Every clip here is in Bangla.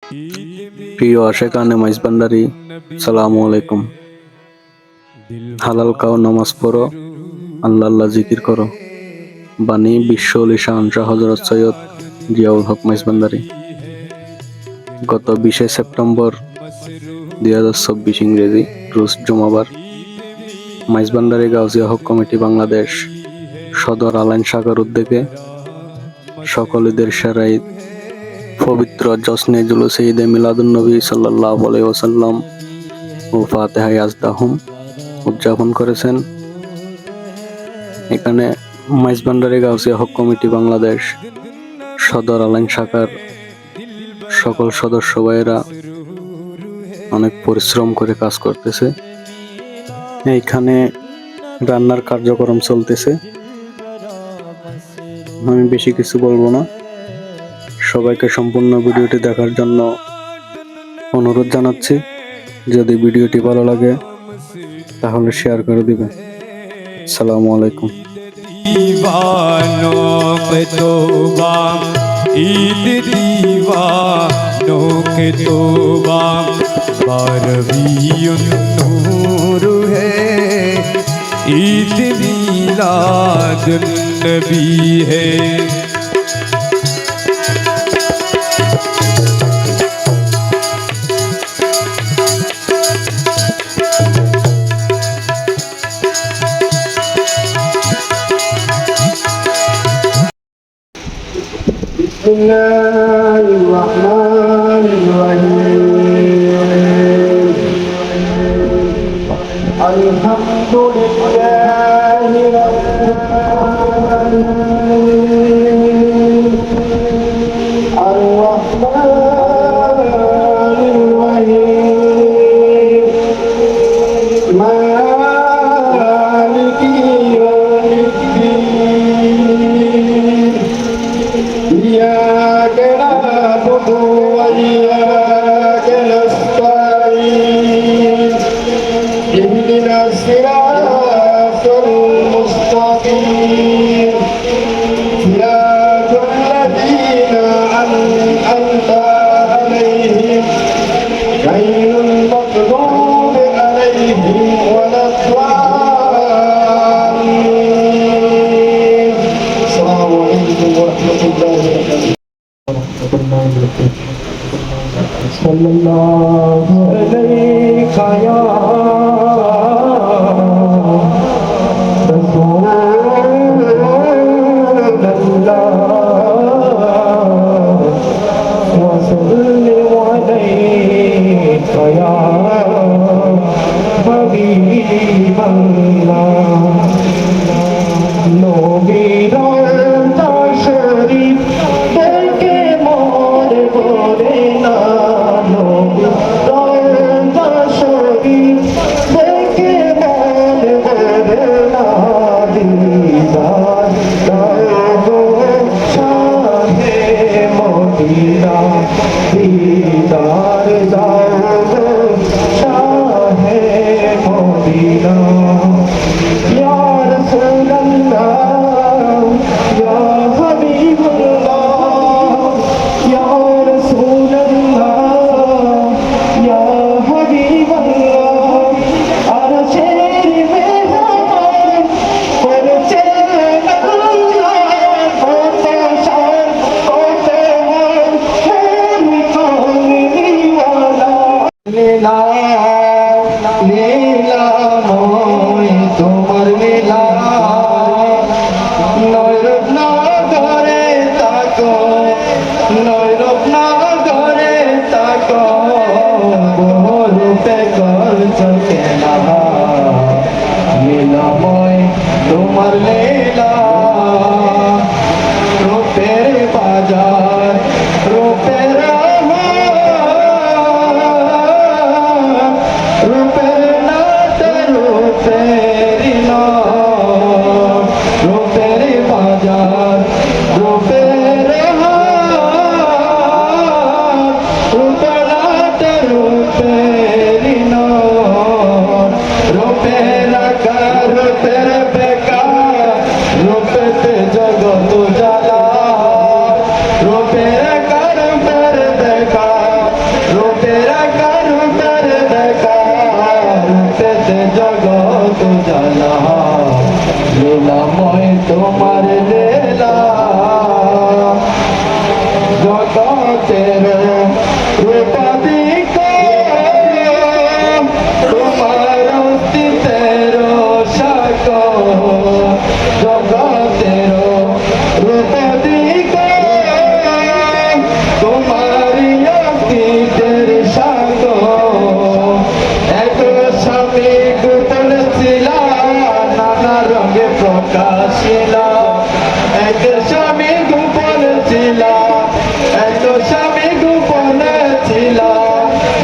প্রিয় আশেকানে মাইজভান্ডারি, সালামু আলাইকুম। হালাল খাও, নামাজ পড়ো, আল্লাহ আল্লাহ জিকির করো। বাণী বিশ্ব অলি শাহ হযরত সৈয়দ জিয়াউল হক মাইজভান্ডারি। গত 20শে সেপ্টেম্বর 2024 ইংরেজি রোজ জুমাবার মাইজভান্ডারি গাউজিয়া হক কমিটি বাংলাদেশ সদর আলাইন শাখার উদ্যোগে সকল ঈদের সেরা ঈদ পবিত্র জশ্নে জুলুসে ঈদে মিলাদুন্নবী সাল্লাল্লাহু আলাইহি ওয়াসাল্লাম ও ফাতিহা ইয়াজদাহুম উদযাপন করেছেন। এখানে মাইজভান্ডারি গাউজিয়া হক কমিটি বাংলাদেশ সদর আলাইন শাখার সকল সদস্য ভাইয়েরা অনেক পরিশ্রম করে কাজ করতেছে। এইখানে রান্নার কার্যক্রম চলতেছে। আমি বেশি কিছু বলবো না, সবাইকে সম্পূর্ণ ভিডিওটি দেখার জন্য অনুরোধ জানাচ্ছি। যদি ভিডিওটি ভালো লাগে তাহলে শেয়ার করে দিবেন। আসসালামু আলাইকুম। दीवानों पे तौबा, ईद दीवानों के तौबा, बारहवीं नूर है, ईद मिलाद नबी है। بسم الله الرحمن الرحيم الحمد لله رب العالمين الرحمن الرحيم مالك يوم الدين إياك نعبد وإياك نستعين اهدنا الصراط المستقيم صراط الذين أنعمت عليهم غير المغضوب عليهم ولا الضالين. السلام عليكم ورحمة الله وبركاته. صلى الله عليك يا رسول الله وسلم عليك يا حبيب الله. নবীর শরীফ দেখে মনে পড়ে না, নবীর শরীফ দেখে মনে পড়ে না, দিদার দাও শাহে মদিনা, দিদার দাও শাহে মদিনা। ইয়া রাসূলুল্লাহ ইয়া হাবিবাল্লাহ ইয়া রাসূলুল্লাহ ইয়া হাবিবাল্লাহ আরশের মেহমান করেছেন আল্লাহ, কত শান কত মান তুমি কমলিওয়ালা। লীলা লীলাময় তোমার লীলা, নয়রূপ নগরে তাকো, নয়রূপ নগরে তাকো, বহুরূপে করছ খেলা। লীলাময় তোমার লীলা, রূপের বাজার রূপের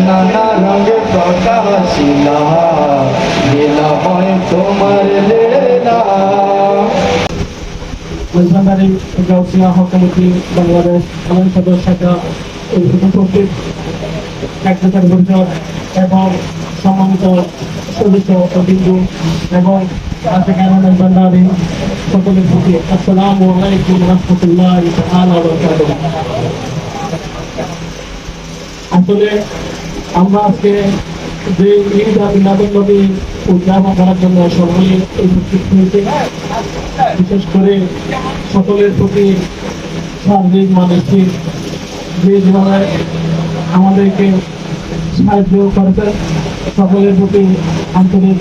নানা রঙে প্রকাশিলা লীলা হয় তোমার লীলা। মাঝবান্ধারী গাউসিয়া হক কমিটি বাংলাদেশ আলম সদর শাখা উপস্থিত সেক্রেটারি পরিষদ এবং সম্মানিত সদস্য ও বিন্দু এবং আশিক আহমেদ ভান্ডারী সকলের প্রতি আসসালামু আলাইকুম রহমতুল্লাহি তাআলা ওয়া বারাকাতুহু। আসলে আমরা আজকে যে ঈদ আর মিলাদুন্নবী উদযাপন করার জন্য সকলে উপস্থিত হয়েছে, বিশেষ করে সকলের প্রতি সার্বিক মানসিক যেভাবে আমাদেরকে সাহায্য করেছে সকলের প্রতি আন্তরিক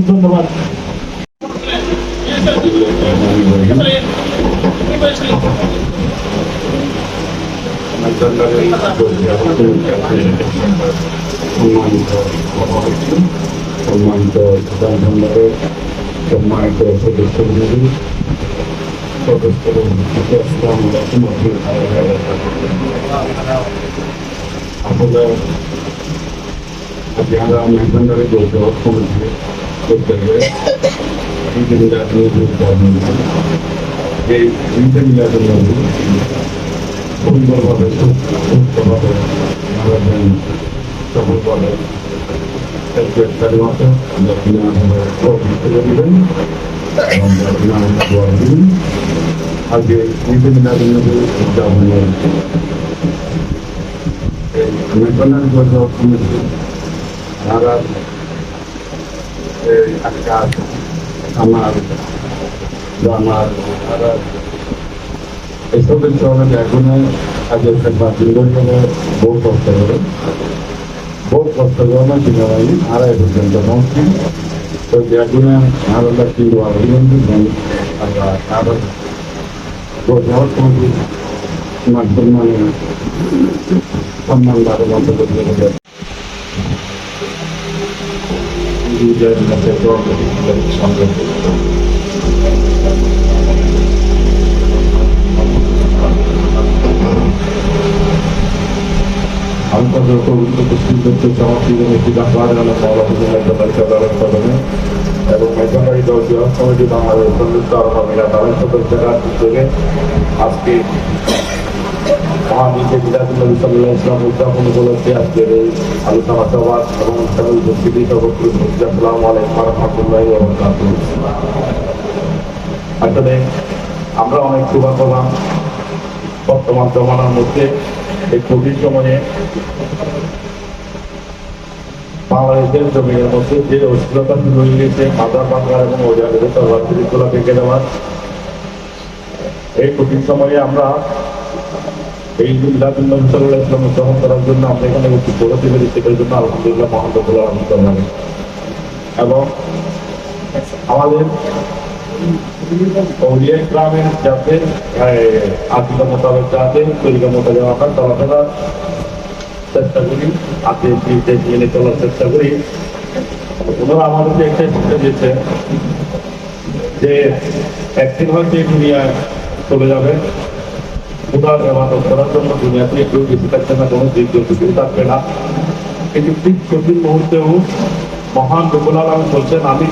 ধন্যবাদ। সম্মানিত বিধানসভার সম্মানিত সদস্যবৃন্দ, আসলে আমরা মেঘালয়ের গৌরব কমিটি করতে গেলে এই সুন্দরভাবে সুস্থভাবে সফল করে আজকে উদযাপনের মেঘালয়ের গৌরব কমিটি ভারত আকাশ আমার ভারত এসবের শহরে এখন আজকে বাতিলভাবে ভোট করতে হবে। ভোট করতে হবে না কিনা হয়নি 2.5% পৌঁছি তো এখন ভারতের কিন্তু অভিনন্দন আমরা আরো ভোট কমিটি মাধ্যমে সম্মান বাড়ার মতো করতে হবে। এবং মেঘালয় দলীয় কমিটি বাংলাদেশ সংযুক্ত আরব আমিরাত আলম সদর জেলার উদ্যোগে আজকে মহাবীর মিলাদুন্নবী সাল্লাল্লাহু আলাইহি ওয়াসাল্লাম উদযাপন উপলক্ষে আজকের এই আলোচনা সভা এবং অনুষ্ঠানের উপস্থিতি সর্বত্র আসসালামু আলাইকুম ওয়া রাহমাতুল্লাহি ওয়া বারাকাতুহু। আসলে আমরা অনেক শুভাকামনা বর্তমান জমানার মধ্যে এই কোভিড সময়ে বাংলাদেশের জমিনের মধ্যে যে অস্থিরতা শুরু হয়ে গেছে মাদার বাংলার এবং ওজাদের তরবারগুলা ভেঙে দেওয়ার এই কঠিন সময়ে আমরা এই মিলাদুন্নবী সাল্লাল্লাহু আলাইহি ওয়াসাল্লাম উদযাপন করার জন্য আমরা এখানে উপস্থিত হতে পেরেছি, সেটার জন্য আলহামদুলিল্লাহ মহান রব্বুল আলামিন ধন্যবাদ। এবং আমাদের ওলিয়া ইকরামের যাতে আকিদা মোতাবেক যাতে তরিকা মোতাবেক আমরা চলাফেরা চেষ্টা করি, হাতে নিয়ে চলার চেষ্টা করি। ওনারা আমাদেরকে একটা শিক্ষা দিয়েছে যে একদিন হয়তো এই দুনিয়ায় চলে যাবে, খোদার ইবাদত করার জন্য দুনিয়াতে কেউ বেশি থাকবে না, কোনো জীব জন্তু কেউ থাকবে না। কিন্তু ঠিক কঠিন মুহূর্তেও মহান রব্বুল আলামিন বলছেন আমি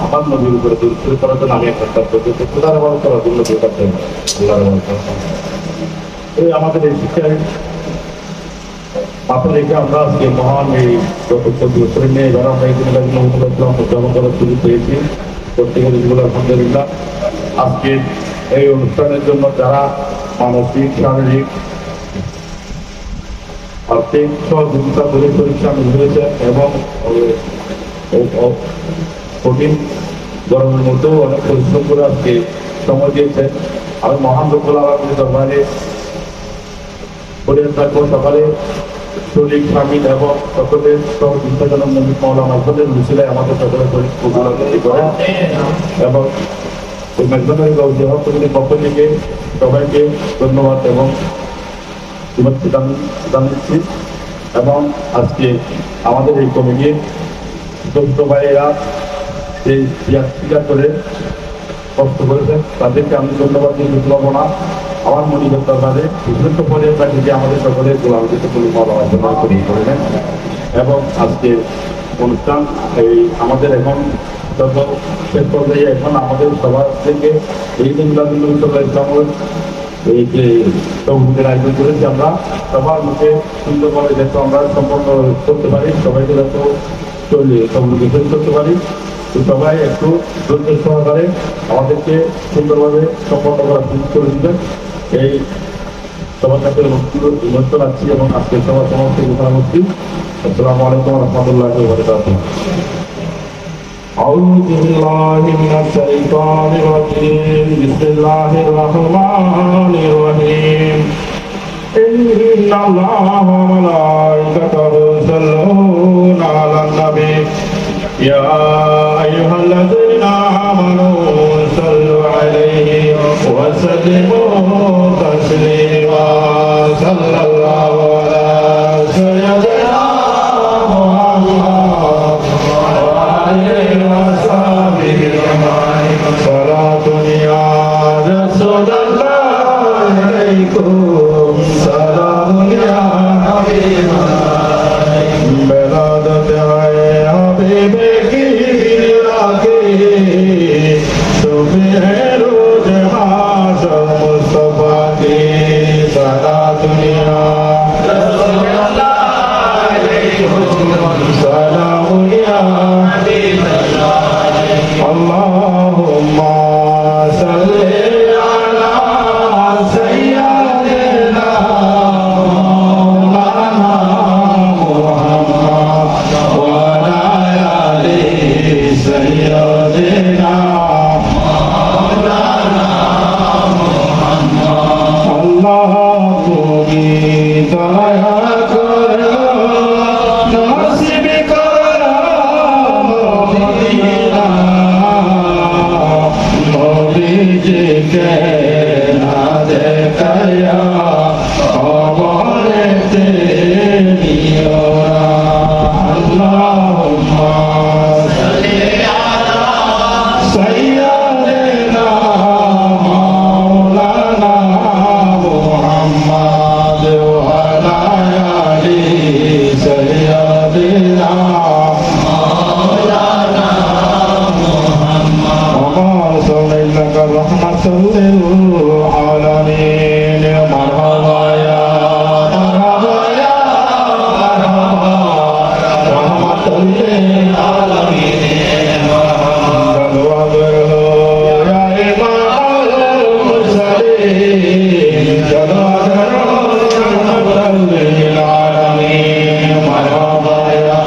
আমার নবীর উপরে দরুদ করার জন্য আমি একটা কাজ করতে খোদার ইবাদত করার জন্য কেউ থাকবে না, আল্লাহর ইবাদত। এই আমাদের এই শিক্ষায় মাথা রেখে আমরা আজকে মহান এই বছরের নিয়ে এবার আমরা এই দিনগুলো উদযাপন করার সুযোগ পেয়েছি প্রত্যেকের দিনগুলো আলহামদুলিল্লাহ। আজকে এই অনুষ্ঠানের জন্য যারা মানসিক শারীরিক আর্থিক সহযোগিতা করে সামিল হয়েছে এবং কঠিন গরমের মধ্যেও অনেক পরিশ্রম করে আজকে সময় দিয়েছে, আমি মহান রব্বুল আলামিনের দরবারে করে থাকবো সকালে শরীর স্বামী এবং সকলের সহযোগিতাজনক নবী মাওলানা মাহমুদের মুসিলায় আমাদের সকলের পরিস্থিতি করেন এবং ওই মেঘনাথ গাউসিয়া হক কমিটির পক্ষ থেকে সবাইকে ধন্যবাদ এবং শুভেচ্ছা জানাচ্ছি। এবং আজকে আমাদের এই কমিটির সদস্য ভাইয়েরা যে স্বীকার করে কষ্ট করেছেন তাদেরকে আমি ধন্যবাদ দিয়ে পারবো না। আমার মনিবের দরবারে বিশুদ্ধ পরে প্রাকৃতি আমাদের সকলের গোলামজিত করি মহাজনা করি করলেন। এবং আজকের অনুষ্ঠান এই আমাদের এখন যত শেষ পর্যায়ে এখন আমাদের সবার থেকে এই যে ইসলামের এই যে তহবিলের আয়োজন করেছি আমরা সবার মুখে সুন্দরভাবে যাতে আমরা সম্পন্ন করতে পারি, সবাইকে যাতে তহবিল করতে পারি। তো সবাই একটু ধৈর্য সহকারে আমাদেরকে সুন্দরভাবে সম্পন্ন করার সুযোগ করে দিবেন। এই সবার কাছে অনুরোধ রাখছি এবং আজকে সবার সমস্ত ঘোষণা করছি। আসসালামু আলাইকুম রহমতুল্লাহি ওয়া বারাকাতুহু। أعوذ بالله من الشيطان الرجيم بسم الله الرحمن الرحيم إن الله وملائكته يصلون على النبي يا أيها الذين آمنوا صلوا عليه وسلموا تسليما صلى الله على سيدنا محمد صلاة يا رسول الله عليكم سلام يا حبيب بلادت ہے حبیب کی راکی صبح روز حاضر مصطفیٰ کی صلاة یا رسول اللہ علیکم سلام یا حبیب اللهم صل على سيدنا مولانا محمد وعلى آل سيدنا مولانا محمد الله کی دیا کرو نصیب کرو مدینہ نبی جی کے نہ دیکھیا خبر تیری اللہم صلی علی سیدنا مولانا محمد وعلى آل سيدنا مولانا محمد صليت رحمة للعالمين مرحبا يا مرحبا يا مرحبا رحمة للعالمين مرحبا يا إمام المرسلين جلال رحمة للعالمين مرحبا يا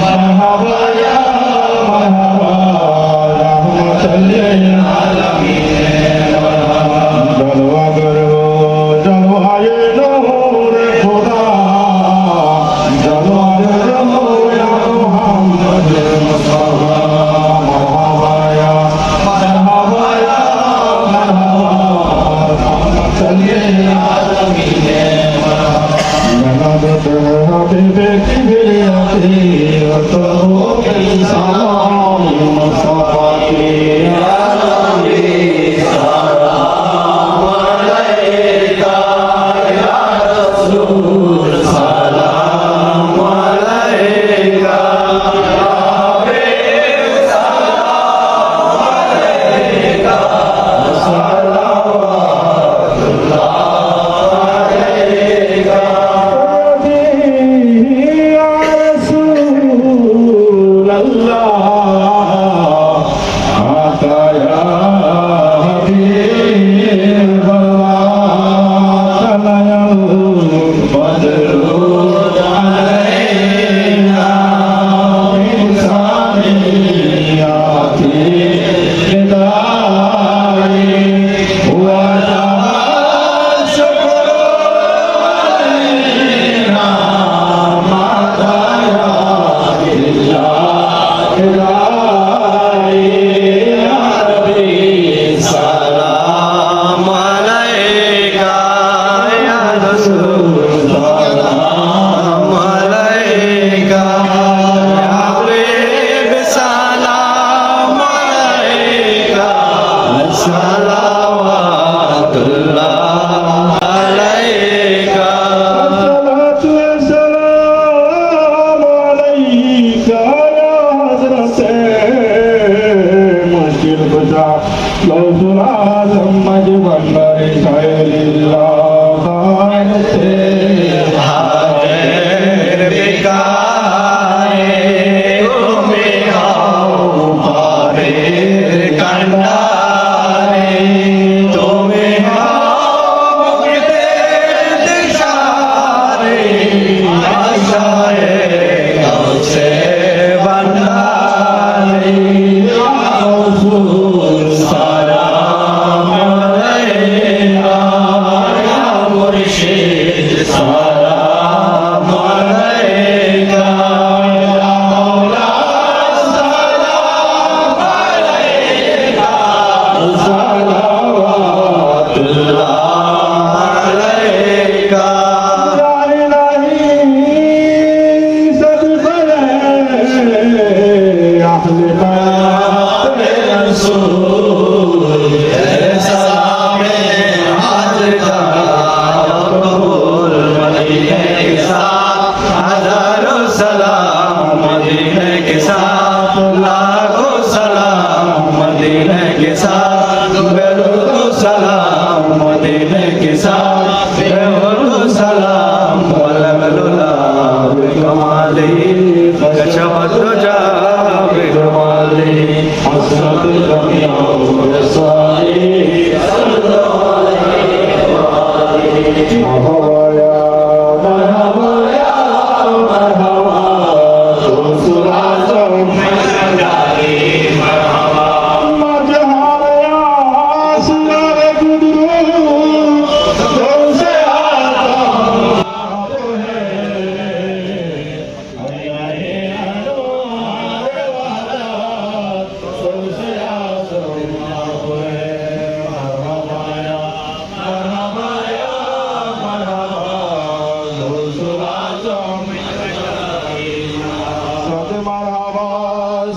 مرحبا يا مرحبا رحمة للعالمين جلوہ کرو جلوہ نور خدا جلوہ کرو یا محمد مصطفیٰ مرحبا یا مرحبا یا مرحبا رحمة للعالمین جنابت حبیب کبریاتی اتبو کی سلام مصطفیٰ کی یا نبی سلام علیکہ یا رسول سلام علیکہ یا حبیب سلام علیکہ صلوات اللہ علیکہ یا رسول اللہ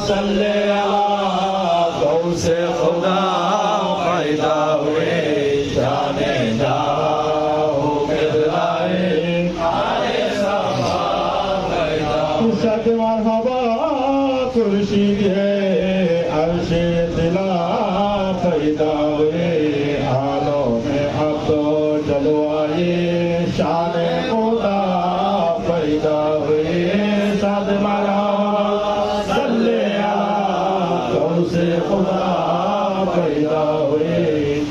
सल्ले अला गौसे खुदा पैदा हुए जाने जाओ किबलाए सद मरहबा खुर्शीद है अर्शे दिला पैदा हुए आलो में अब तो जलवाए शान खुदा पैदा हुए सद मरहबा सल्ले अला गौसे खुदा पैदा हुए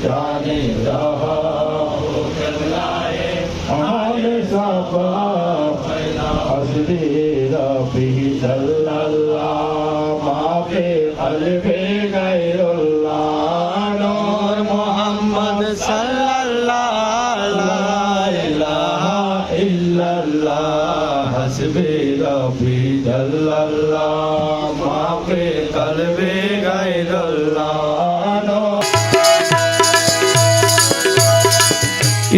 जाने जाओ किबलाए आले साफा हस्ती रबी सल्लल्लाहु माफे अलफे गैरुल्लाह नूर मोहम्मद सल्लल्लाहु ला इलाहा इल्लल्लाह हस्बी रबी सल्लल्लाहु माफे कल्बे गैरुल्लाह नूर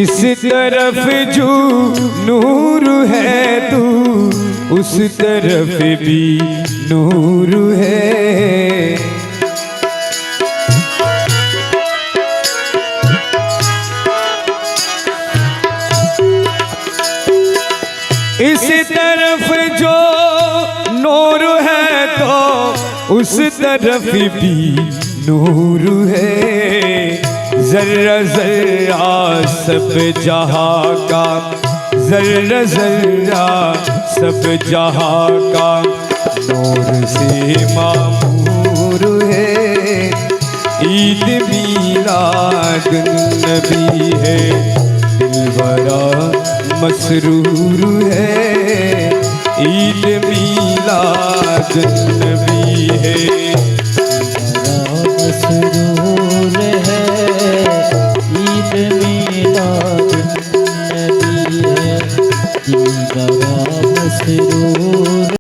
इस तरफ जो नूर है तू उस तरफ भी नूर है। इस तरफ जो नूर है तो उस तरफ भी नूर है। जर्रा जर्रा सब जहाँ का जर्रा जर्रा सब जहाँ का नूर से मामूर है। ईद मीलाद नबी है दिलबरा मसरूर है। ईद मीलाद नबी है मसरूर है। ईद मीलाद नबी है दिल बड़ा मसरूर